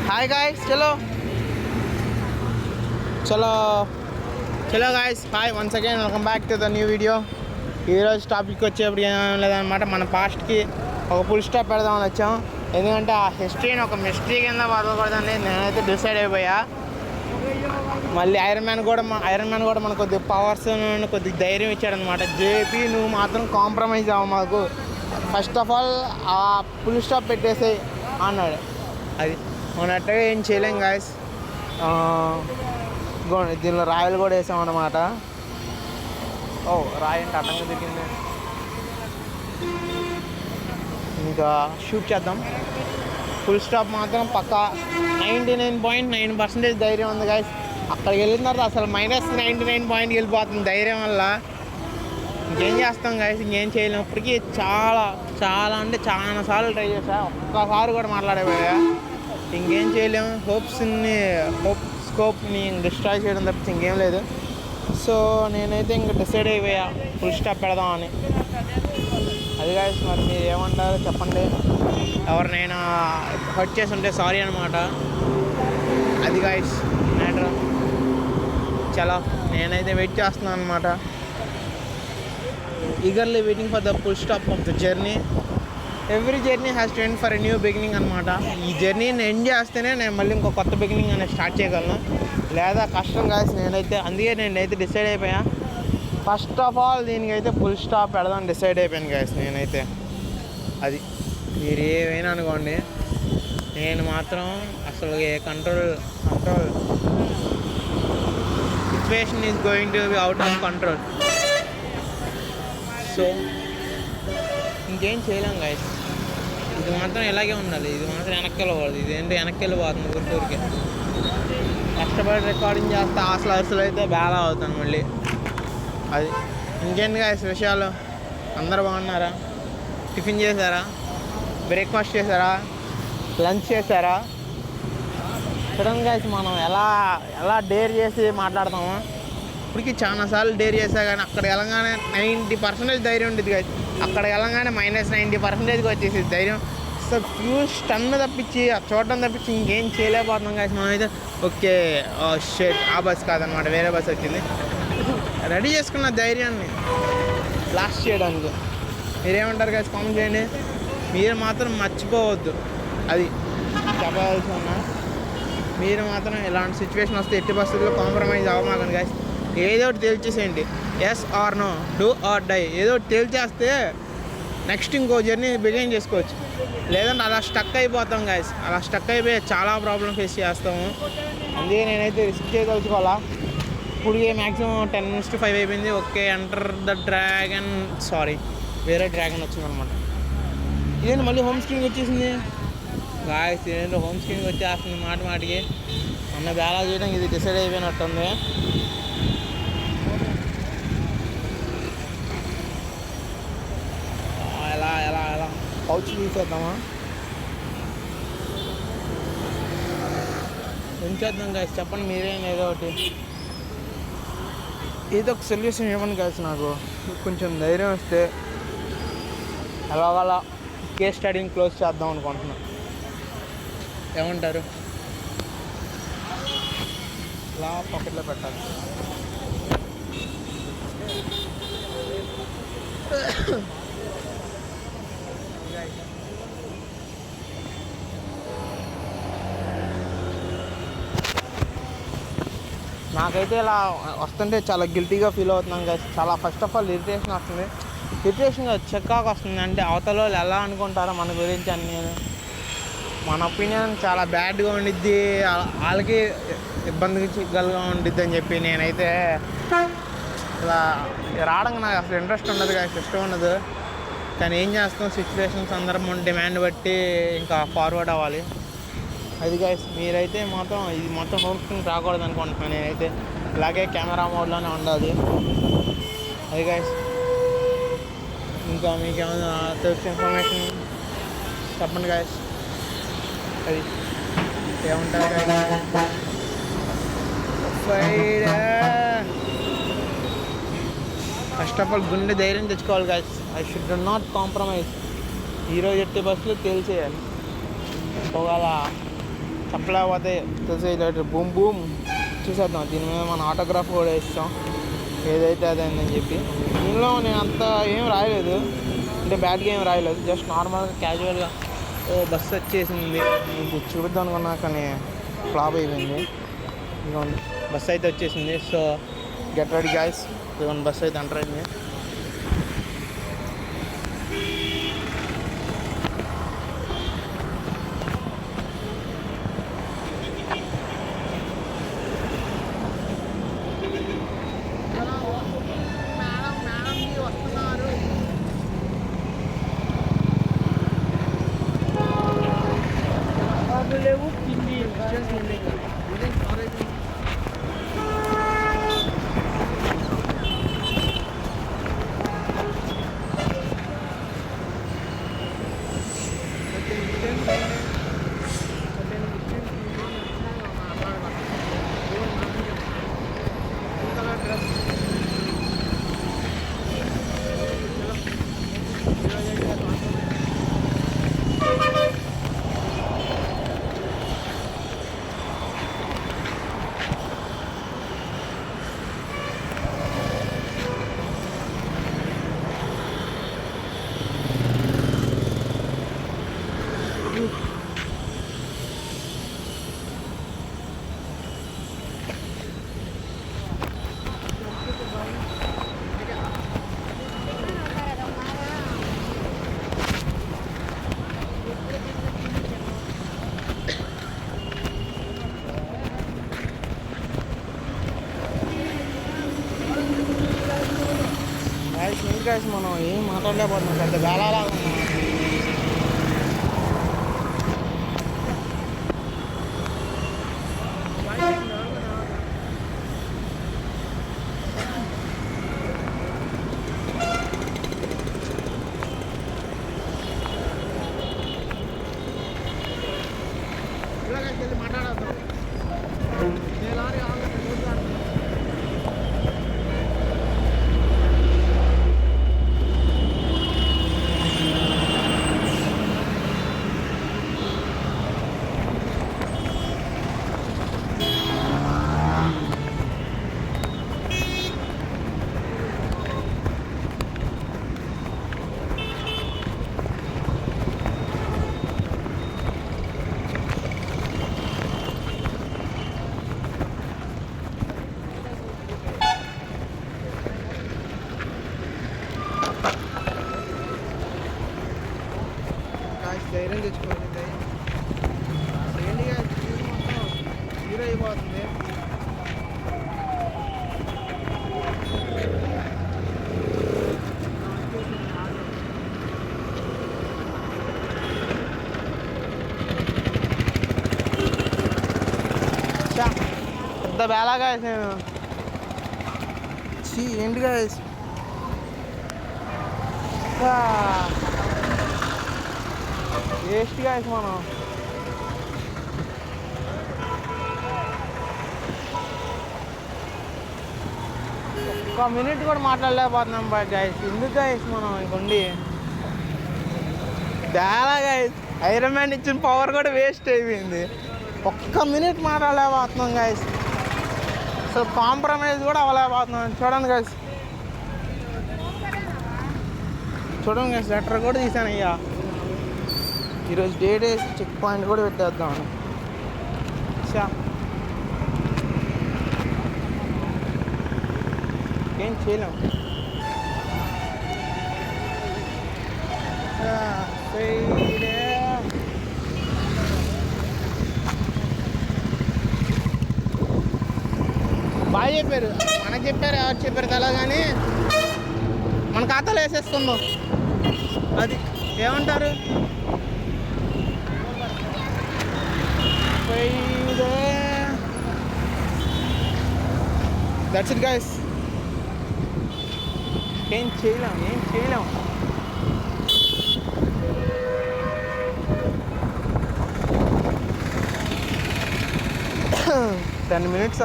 Hi guys, चलो चलो चलो guys, hi once again welcome back to the new video. ఈరోజు టాపిక్ వచ్చేప్పుడు ఏం లేదనమాట, మన పాస్ట్కి ఒక ఫుల్ స్టాప్ పెడదామని వచ్చాం. ఎందుకంటే ఆ హిస్టరీని ఒక మిస్టరీ కింద వదలకూడదని నేనైతే డిసైడ్ అయిపోయా. మళ్ళీ ఐరన్ మ్యాన్ కూడా మనకు కొద్దిగా పవర్స్ కొద్దిగా ధైర్యం ఇచ్చాడనమాట. జేపీ నువ్వు మాత్రం కాంప్రమైజ్ అవ్వ, మాకు ఫస్ట్ ఆఫ్ ఆల్ ఆ ఫుల్ స్టాప్ పెట్టేసి అన్నాడు. అది మనట్టుగా ఏం చేయలేం గాయస్. దీనిలో రాయలు కూడా వేసామన్నమాట. ఓ రాయి అంటే అడ్డంగా దిగింది. ఇంకా షూట్ చేద్దాం. ఫుల్ స్టాప్ మాత్రం పక్కా 99.9% ధైర్యం ఉంది గాయస్. అక్కడికి వెళ్ళిన తర్వాత అసలు -99 వెళ్ళిపోతుంది ధైర్యం వల్ల. ఇంకేం చేస్తాం గాయస్, ఇంకేం చేయలేము. ఇప్పటికీ చాలా అంటే చాలా సార్లు ట్రై చేసా, ఒక్కసారి కూడా మాట్లాడేపోయా. ఇంకేం చేయలేము. హోప్ స్కోప్ని డిస్ట్రాయ్ చేయడం తప్పితే ఇంకేం లేదు. సో నేనైతే ఇంక డిసైడ్ అయిపోయా ఫుల్ స్టాప్ పెడదామని. అది గాయస్, మరి మీరు ఏమంటారో చెప్పండి. ఎవరినైనా హర్ట్ చేసి ఉంటే సారీ అనమాట. అది గాయస్ మ్యాటర్. చలో నేనైతే వెయిట్ చేస్తున్నాను అనమాట. Eagerly waiting for the full stop of the journey. Every journey has to end for a new beginning అనమాట. ఈ జర్నీని ఎండ్ చేస్తేనే నేను మళ్ళీ ఇంకో కొత్త బిగినింగ్ అనేది స్టార్ట్ చేయగలను, లేదా కష్టం గాయస్. నేనైతే డిసైడ్ అయిపోయా. ఫస్ట్ ఆఫ్ ఆల్ దీనికైతే ఫుల్ స్టాప్ పెడదాం డిసైడ్ అయిపోయాను గాయస్ నేనైతే. అది మీరు ఏమైనా అనుకోండి, నేను మాత్రం అసలు control situation is going to be out of control. So ఇంకేం చేయలేం గాయస్. ఇది మాత్రం ఇలాగే ఉండాలి. ఇది మాత్రం వెనక్కి వెళ్ళకూడదు. ఇదేంటి వెనక్కి వెళ్ళిపోతుంది ఊరికే. కష్టపడి రికార్డింగ్ చేస్తే అసలు అయితే బేలా అవుతాను మళ్ళీ. అది ఇంకేంటి గాయస్ విషయాలు. అందరూ బాగున్నారా? టిఫిన్ చేశారా? బ్రేక్ఫాస్ట్ చేశారా? లంచ్ చేశారా? చూడండి గాయస్, మనం ఎలా డేర్ చేసి మాట్లాడతామో. ఇప్పటికీ చాలాసార్లు డేర్ చేశా, కానీ అక్కడ వెళ్ళగానే 90% ధైర్యం ఉండేది గాయస్. అక్కడ వెళ్ళగానే -90%కి వచ్చేసి ధైర్యం. సో ఫ్యూజ్ టన్ను తప్పించి చూడటం తప్పించి ఇంకేం చేయలేకపోతున్నాం గాయస్ మనమైతే. ఓకే షెట్, ఆ బస్ కాదనమాట, వేరే బస్ వచ్చింది. రెడీ చేసుకున్న ధైర్యాన్ని బ్లాస్ట్ చేయడానికి. మీరేమంటారు గాయస్ కామెంట్ చేయండి. మీరు మాత్రం మర్చిపోవద్దు, అది చెప్పాల్సి ఉన్నా. మీరు మాత్రం ఇలాంటి సిచ్యువేషన్ వస్తే ఎట్టి పరిస్థితుల్లో కాంప్రమైజ్ అవ్వమాకండి గాయస్. ఏదో ఒకటి తేల్చేసేయండి. Yes or no, do or die. ఏదో ఒకటి తేల్చేస్తే నెక్స్ట్ ఇంకో జర్నీ బిగిన్ చేసుకోవచ్చు. లేదంటే అలా స్టక్ అయిపోతాం గాయస్. అలా స్టక్ అయిపోయి చాలా ప్రాబ్లం ఫేస్ చేస్తాము. అందుకే నేనైతే రిస్క్ చేయదలుచుకోవాలా. ఇప్పుడు మ్యాక్సిమం 10:05 అయిపోయింది. Okay enter the dragon. Sorry, వేరే డ్రాగన్ వచ్చిందనమాట. ఇదేంటి మళ్ళీ హోమ్ స్క్రీన్ వచ్చేసింది గాయస్. ఇదేంటో హోమ్ స్క్రీన్ వచ్చేస్తుంది మాటికి. అన్న బేలా చేయడం ఇది డిసైడ్ అయిపోయినట్టుంది. ఎలా పౌచ్ తీసేద్దామా? ఏం చేద్దాం గాయస్ చెప్పండి మీరేం. ఏదో ఒకటి ఒక సొల్యూషన్ ఇవ్వండి గాయస్. నాకు కొంచెం ధైర్యం వస్తే ఎలాగలా కేస్ స్టడీని క్లోజ్ చేద్దాం అనుకుంటున్నా. ఏమంటారు? ఇలా పాకెట్లో పెట్టాలి. నాకైతే ఇలా వస్తుంటే చాలా గిల్టీగా ఫీల్ అవుతున్నాను గాయస్. చాలా ఫస్ట్ ఆఫ్ ఆల్ ఇరిటేషన్ వస్తుంది. ఇరిటేషన్గా చికాకు వస్తుంది. అంటే అవతల వాళ్ళు ఎలా అనుకుంటారో మన గురించి అని. మన ఒపీనియన్ చాలా బ్యాడ్గా ఉండిద్ది, వాళ్ళకి ఇబ్బందిగా ఉండిద్ది అని చెప్పి నేనైతే ఇలా రావడానికి నాకు అసలు ఇంట్రెస్ట్ ఉండదు గాయస్, ఇష్టం ఉండదు. కానీ ఏం చేస్తాం, సిచ్యువేషన్ సందర్భం డిమాండ్ బట్టి ఇంకా ఫార్వర్డ్ అవ్వాలి. అది గాయస్. మీరైతే మాత్రం ఇది మొత్తం హోమ్ స్క్రీన్ రాకూడదు అనుకుంటున్నాను నేనైతే. ఇలాగే కెమెరా మోడ్లోనే ఉండాలి. అది గాయస్. ఇంకా మీకు ఏమైనా తెలిసిన ఇన్ఫర్మేషన్ చెప్పండి గాయస్. అది ఏముంటుంది గాయస్. ఫస్ట్ ఆఫ్ ఆల్ గుండె ధైర్యం తెచ్చుకోవాలి guys. I should not compromise. ఈరోజు ఎట్టి బస్సులు తేల్చేయాలి. ఒకవేళ చెప్పలేకపోతే తెలిసి బూమ్ బూమ్ చూసేద్దాం. దీని మీద మన ఆటోగ్రాఫ్ కూడా ఇస్తాం, ఏదైతే అదైందని చెప్పి. దీనిలో నేను అంత ఏం రాయలేదు, అంటే బ్యాడ్గా ఏం రాయలేదు, జస్ట్ నార్మల్గా క్యాజువల్గా ఓ బస్సు వచ్చేసింది మీకు చూపిద్దాం అనుకున్నా, కానీ ఫ్లాప్ అయిపోయింది. ఇదిగోండి బస్సు అయితే వచ్చేసింది. సో గెట్ రెడీ గైస్, ఇదిగోండి బస్సు అయితే ఎంటర్ అయింది. లేవు కింది గైస్ మనం ఏం మాట్లాడలేకపోతున్నాం, పెద్ద వేళలా ఉన్నాం. మాట్లాడద్దాం. ధైర్యం తెచ్చుకోండి, ధైర్యం ఏంటిగా మొత్తం హీరో అయిపోతుంది. పెద్ద బేలాగా నేను ఏంటిగా వేస్ట్గా మనం ఒక్క మినిట్ కూడా మాట్లాడలేకపోతున్నాం. బట్ గైస్ ఎందుకు గైస్ మనం ఇంకొండి చాలా గైస్ ఐరన్ మ్యాన్ ఇచ్చిన పవర్ కూడా వేస్ట్ అయిపోయింది. ఒక్క మినిట్ మాట్లాడలేకపోతున్నాం గైస్, అసలు కాంప్రమైజ్ కూడా అవ్వలేకపోతున్నాం. చూడండి గైస్, చూడండి గైస్, లెటర్ కూడా తీసాను అయ్యా. ఈరోజు డేట్ వేసి చెక్ పాయింట్ కూడా పెట్టేద్దామని. ఏం చేయలేం. బాగా చెప్పారు, మనకు చెప్పారు ఎవరు చెప్పారు తెలా, కానీ మన ఖాతాలో వేసేసుకుందాం. అది ఏమంటారు, దట్స్ ఇట్ గైస్. ఏం చేయలేం. 10 minutes